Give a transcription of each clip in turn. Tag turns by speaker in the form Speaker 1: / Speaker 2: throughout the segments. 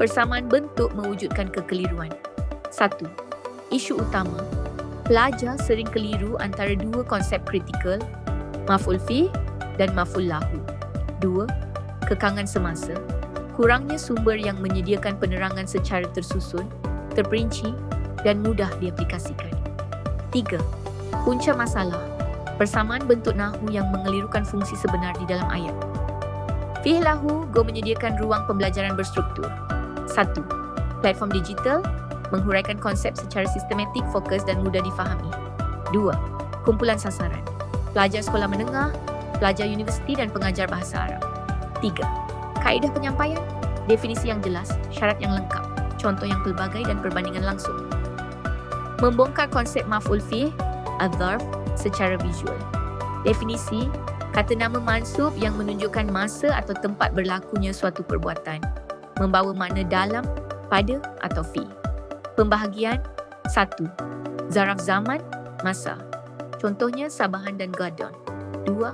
Speaker 1: Persamaan bentuk mewujudkan kekeliruan. 1. Isu utama. Pelajar sering keliru antara dua konsep kritikal, maf'ul fih dan maf'ul lahu. 2. Kekangan semasa. Kurangnya sumber yang menyediakan penerangan secara tersusun, terperinci dan mudah diaplikasikan. 3. Punca masalah. Persamaan bentuk nahu yang mengelirukan fungsi sebenar di dalam ayat. Fih lahu go menyediakan ruang pembelajaran berstruktur. 1. Platform digital menghuraikan konsep secara sistematik, fokus dan mudah difahami. 2. Kumpulan sasaran. Pelajar sekolah menengah, pelajar universiti dan pengajar bahasa Arab. 3. Kaedah penyampaian, definisi yang jelas, syarat yang lengkap, contoh yang pelbagai dan perbandingan langsung. Membongkar konsep maf'ul fih, adh-dharf secara visual. Definisi, kata nama mansub yang menunjukkan masa atau tempat berlakunya suatu perbuatan, membawa makna dalam, pada atau fi. Pembahagian. 1. Zaraf zaman, masa. Contohnya sabahan dan gadon. 2.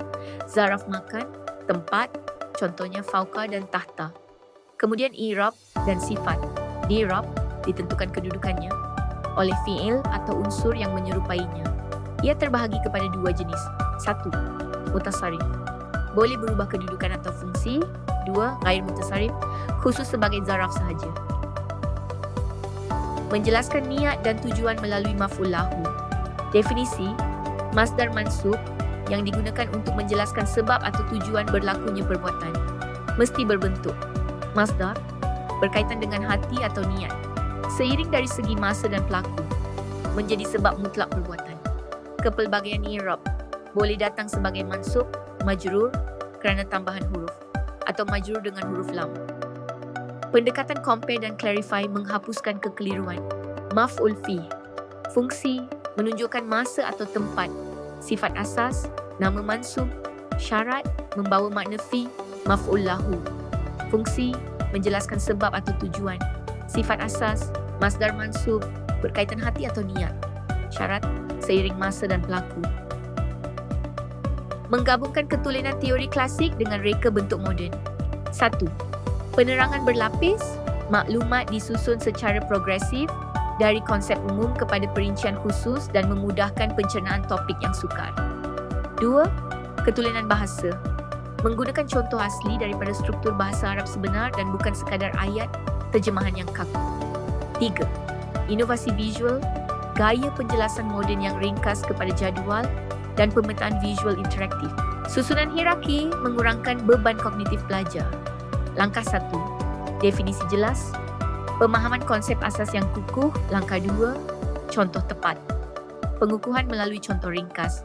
Speaker 1: Zaraf makan, tempat. Contohnya fauqa dan tahta. Kemudian i'rab dan sifat. Di i'rab ditentukan kedudukannya oleh fi'il atau unsur yang menyerupainya. Ia terbahagi kepada dua jenis. 1. Mutasarrif. Boleh berubah kedudukan atau fungsi. 2. Ghair mutasarrif, khusus sebagai zaraf sahaja. Menjelaskan niat dan tujuan melalui maf'ul lahu. Definisi, masdar mansub yang digunakan untuk menjelaskan sebab atau tujuan berlakunya perbuatan mesti berbentuk masdar berkaitan dengan hati atau niat, seiring dari segi masa dan pelaku, menjadi sebab mutlak perbuatan. Kepelbagaian i'rab boleh datang sebagai mansub, majrur kerana tambahan huruf atau majrur dengan huruf lam. Pendekatan compare dan clarify menghapuskan kekeliruan. Maf'ul fih. Fungsi menunjukkan masa atau tempat. Sifat asas, nama mansub. Syarat membawa makna fi, maf'ul lahu. Fungsi menjelaskan sebab atau tujuan. Sifat asas, masdar mansub, berkaitan hati atau niat. Syarat seiring masa dan pelaku. Menggabungkan ketulinan teori klasik dengan reka bentuk moden. 1. Penerangan berlapis, maklumat disusun secara progresif dari konsep umum kepada perincian khusus dan memudahkan pencernaan topik yang sukar. 2. Ketulinan bahasa, menggunakan contoh asli daripada struktur bahasa Arab sebenar dan bukan sekadar ayat terjemahan yang kaku. 3. Inovasi visual, gaya penjelasan moden yang ringkas kepada jadual dan pemetaan visual interaktif. Susunan hierarki mengurangkan beban kognitif pelajar. Langkah 1. Definisi jelas. Pemahaman konsep asas yang kukuh. Langkah 2. Contoh tepat. Pengukuhan melalui contoh ringkas.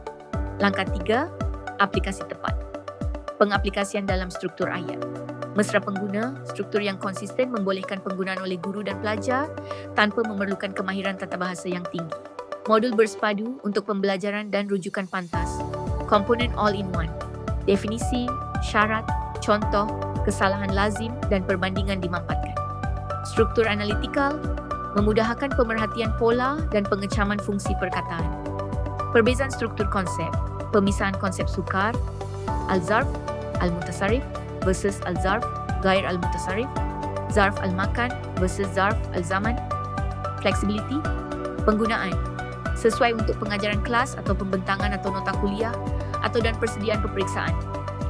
Speaker 1: Langkah 3. Aplikasi tepat. Pengaplikasian dalam struktur ayat. Mesra pengguna, struktur yang konsisten membolehkan penggunaan oleh guru dan pelajar tanpa memerlukan kemahiran tata bahasa yang tinggi. Modul bersepadu untuk pembelajaran dan rujukan pantas. Komponen all-in-one. Definisi, syarat, contoh, kesalahan lazim dan perbandingan dimampatkan. Struktur analitikal, memudahkan pemerhatian pola dan pengecaman fungsi perkataan. Perbezaan struktur konsep, pemisahan konsep sukar, al-zarf, al-mutasarrif versus al-zarf, ghair al-mutasarrif, zarf al-makan versus zarf al-zaman. Flexibility, penggunaan, sesuai untuk pengajaran kelas atau pembentangan atau nota kuliah atau dan persediaan peperiksaan,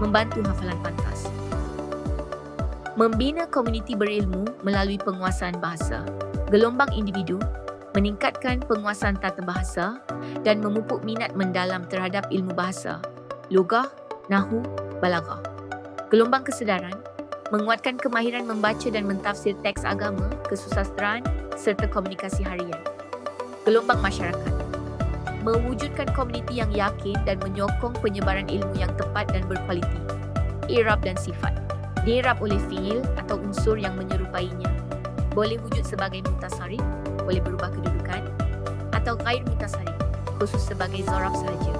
Speaker 1: membantu hafalan pantas. Membina komuniti berilmu melalui penguasaan bahasa. Gelombang individu, meningkatkan penguasaan tata bahasa dan memupuk minat mendalam terhadap ilmu bahasa, lugah, nahu, balaghah. Gelombang kesedaran, menguatkan kemahiran membaca dan mentafsir teks agama, kesusastraan serta komunikasi harian. Gelombang masyarakat, mewujudkan komuniti yang yakin dan menyokong penyebaran ilmu yang tepat dan berkualiti. I'rab dan sifat. Di'rab oleh fi'il atau unsur yang menyerupainya. Boleh wujud sebagai mutasarrif, boleh berubah kedudukan, atau ghair mutasarrif, khusus sebagai zaraf sahaja.